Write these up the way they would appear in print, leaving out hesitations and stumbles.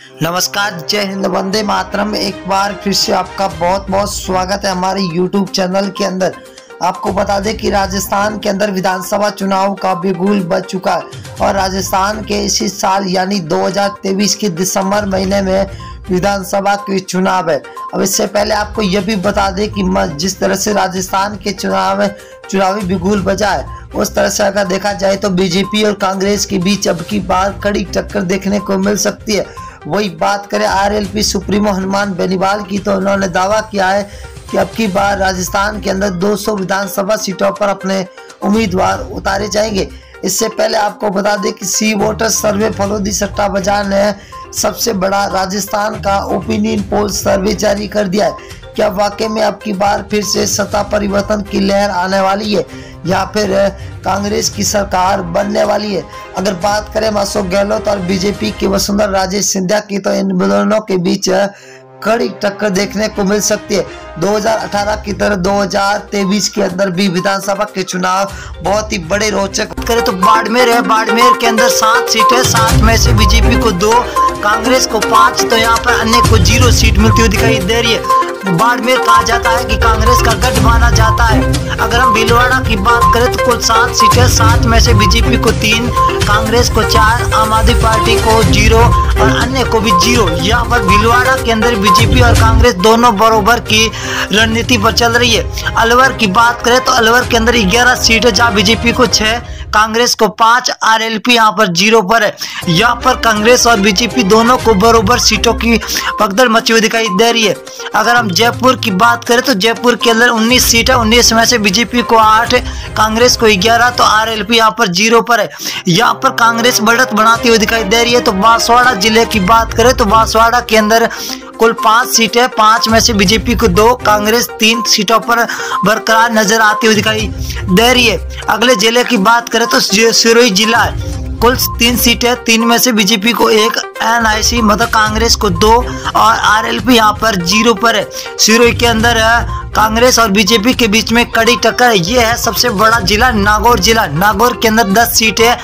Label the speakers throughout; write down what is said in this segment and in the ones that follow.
Speaker 1: नमस्कार, जय हिंद, वंदे मातरम। एक बार फिर से आपका बहुत बहुत स्वागत है हमारे YouTube चैनल के अंदर। आपको बता दें कि राजस्थान के अंदर विधानसभा चुनाव का बिगुल बज चुका है और राजस्थान के इसी साल यानी 2023 के दिसंबर महीने में विधानसभा के चुनाव है। अब इससे पहले आपको यह भी बता दें कि जिस तरह से राजस्थान के चुनाव में चुनावी बिगुल बजा है, उस तरह से अगर देखा जाए तो बीजेपी और कांग्रेस के बीच अब की बार कड़ी टक्कर देखने को मिल सकती है। वही बात करें आरएलपी सुप्रीमो हनुमान बेनीवाल की, तो उन्होंने दावा किया है कि अब की बार राजस्थान के अंदर 200 विधानसभा सीटों पर अपने उम्मीदवार उतारे जाएंगे। इससे पहले आपको बता दें कि सी वोटर सर्वे फलोदी सट्टा बाजार ने सबसे बड़ा राजस्थान का ओपिनियन पोल सर्वे जारी कर दिया है। क्या वाकई में अब की बार फिर से सत्ता परिवर्तन की लहर आने वाली है या फिर कांग्रेस की सरकार बनने वाली है? अगर बात करें अशोक गहलोत और बीजेपी के वसुंधरा राजे सिंधिया की, तो इन दोनों के बीच कड़ी टक्कर देखने को मिल सकती है। 2018 की तरह 2023 के अंदर भी विधानसभा के चुनाव बहुत ही बड़े रोचक करें तो बाड़मेर है। बाड़मेर के अंदर 7 सीटें, 7 में से बीजेपी को 2, कांग्रेस को 5, तो यहाँ पर अन्य को 0 सीट मिलती हुई दिखाई दे रही है। बाड़मेर कहा जाता है कि कांग्रेस का गढ़ माना जाता है। अगर हम भीलवाड़ा की बात करें तो कुल 7 सीटें, 7 में से बीजेपी को 3, कांग्रेस को 4, आम आदमी पार्टी को 0 और अन्य को भी 0। यहाँ पर भीलवाड़ा के अंदर बीजेपी और कांग्रेस दोनों बराबर की रणनीति पर चल रही है। अलवर की बात करें तो अलवर के अंदर 11 सीटें, जहाँ बीजेपी को 6, कांग्रेस को 5, आरएलपी यहाँ पर 0 पर है। यहाँ पर कांग्रेस और बीजेपी दोनों को बराबर सीटों की भगदड़ मची हुई दिखाई दे रही है। अगर हम जयपुर की बात करें तो जयपुर के अंदर 19 सीटें, 19 में से बीजेपी को 8, कांग्रेस को 11, तो आरएलपी यहाँ पर 0 पर है। यहाँ पर कांग्रेस बढ़त बनाती हुई दिखाई दे रही है। तो बांसवाड़ा जिले की बात करें तो बांसवाड़ा के अंदर कुल 5 सीटें, 5 में से बीजेपी को 2, कांग्रेस 3 सीटों पर बरकरार नजर आती हुई दिखाई दे रही है। अगले जिले की बात करें तो सिरोही जिला है। कुल 3 सीटें, 3 में से बीजेपी को 1, एनआईसी मतलब कांग्रेस को 2 और आरएलपी यहाँ पर 0 पर है। सिरोही के अंदर कांग्रेस और बीजेपी के बीच में कड़ी टक्कर है। ये है सबसे बड़ा जिला नागौर जिला। नागौर के अंदर 10 सीटें,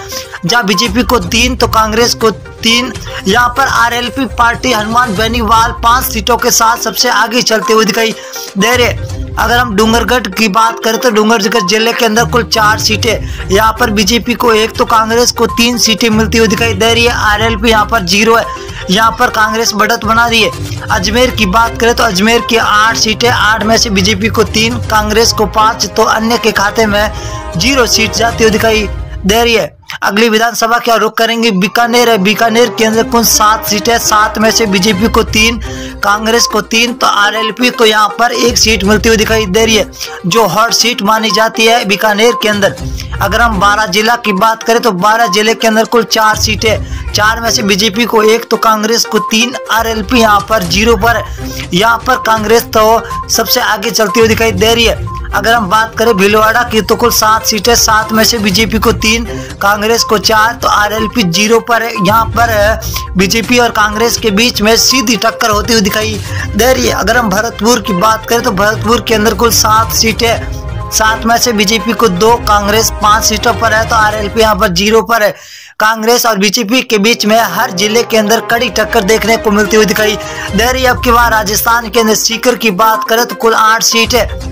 Speaker 1: जहाँ बीजेपी को 3 तो कांग्रेस को 3। यहाँ पर आरएलपी पार्टी हनुमान बेनीवाल 5 सीटों के साथ सबसे आगे चलते हुए दिखाई दे रहे। अगर हम डूंगरगढ़ की बात करें तो डूंगरगढ़ जिले के अंदर कुल 4 सीटें, यहाँ पर बीजेपी को 1 तो कांग्रेस को 3 सीटें मिलती हुई दिखाई दे रही है। आरएलपी यहाँ पर 0 है। यहाँ पर कांग्रेस बढ़त बना रही है। अजमेर की बात करें तो अजमेर की 8 सीटें, 8 में से बीजेपी को 3, कांग्रेस को 5, तो अन्य के खाते में 0 सीट जाती हुई दिखाई दे रही है। अगली विधानसभा क्या रुख करेंगे? बीकानेर है। बीकानेर के अंदर कुल 7 सीटें, 7 में से बीजेपी को 3, कांग्रेस को 3, तो आरएलपी को यहाँ पर 1 सीट मिलती हुई दिखाई दे रही है, जो हॉट सीट मानी जाती है बीकानेर के अंदर। अगर हम 12 जिला की बात करें तो 12 जिले के अंदर कुल 4 सीटें, 4 में से बीजेपी को 1 तो कांग्रेस को 3, आरएलपी यहाँ पर 0 पर है। यहाँ पर कांग्रेस तो सबसे आगे चलती हुई दिखाई दे रही है। अगर हम बात करें भीलवाड़ा की तो कुल 7 सीटें, 7 में से बीजेपी को 3, कांग्रेस को 4, तो आरएलपी 0 पर है। यहाँ पर बीजेपी और कांग्रेस के बीच में सीधी टक्कर होती हुई दिखाई दे रही है। अगर हम भरतपुर की बात करें तो भरतपुर के अंदर कुल 7 सीटें, 7 में से बीजेपी को 2, कांग्रेस 5 सीटों पर है, तो आरएलपी यहाँ पर 0 पर है। कांग्रेस और बीजेपी के बीच में हर जिले के अंदर कड़ी टक्कर देखने को मिलती हुई दिखाई दे रही है। अब की बार राजस्थान के अंदर सीकर की बात करें तो कुल 8 सीटें,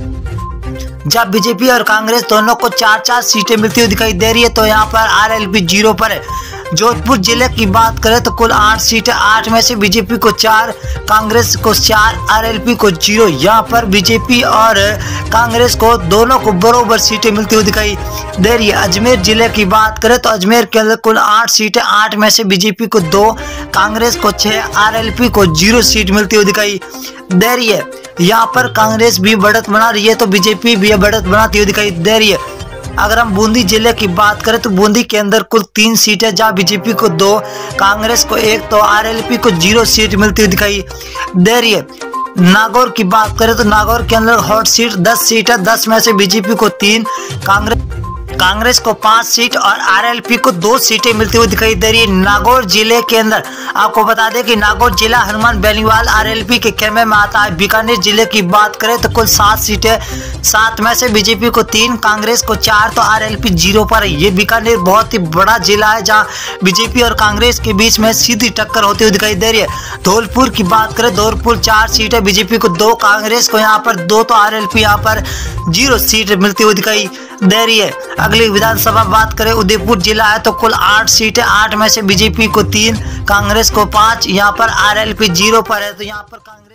Speaker 1: जब बीजेपी और कांग्रेस दोनों को 4-4 सीटें मिलती हुई दिखाई दे रही है, तो यहाँ पर आरएलपी 0 पर है। जोधपुर जिले की बात करें तो कुल 8 सीटें, 8 में से बीजेपी को 4, कांग्रेस को 4, आरएलपी को 0। यहाँ पर बीजेपी और कांग्रेस को दोनों को बराबर सीटें मिलती हुई दिखाई दे रही है। अजमेर जिले की बात करें तो अजमेर के अंदर कुल 8 सीटें, 8 में से बीजेपी को 2, कांग्रेस को 6, आरएलपी को 0 सीट मिलती हुई दिखाई दे रही है। यहाँ पर कांग्रेस भी बढ़त बना रही है तो बीजेपी भी बढ़त बनाती हुई दिखाई दे रही है। अगर हम बूंदी जिले की बात करें तो बूंदी के अंदर कुल 3 सीटें, जहाँ बीजेपी को 2, कांग्रेस को 1, तो आरएलपी को 0 सीट मिलती हुई दिखाई दे रही है। नागौर की बात करें तो नागौर के अंदर हॉट सीट 10 सीट है, 10 में से बीजेपी को 3, कांग्रेस को 5 सीट और आरएलपी को 2 सीटें मिलती हुई दिखाई दे रही है। नागौर जिले के अंदर आपको बता दें कि नागौर जिला हनुमान बेनीवाल आरएलपी के खेमे में आता है। बीकानेर जिले की बात करें तो कुल 7 सीटें, 7 में से बीजेपी को 3, कांग्रेस को 4 तो आरएलपी 0 पर है। ये बीकानेर बहुत ही बड़ा जिला है जहां बीजेपी और कांग्रेस के बीच में सीधी टक्कर होती हुई दिखाई दे रही है। धौलपुर की बात करें, धौलपुर 4 सीटें, बीजेपी को 2, कांग्रेस को यहाँ पर 2 तो आरएलपी यहाँ पर 0 सीट मिलती हुई दिखाई दे रही है। अगली विधानसभा बात करें, उदयपुर जिला है तो कुल 8 सीटें, 8 में से बीजेपी को 3, कांग्रेस को 5, यहाँ पर आरएलपी 0 पर है। तो यहाँ पर कांग्रेस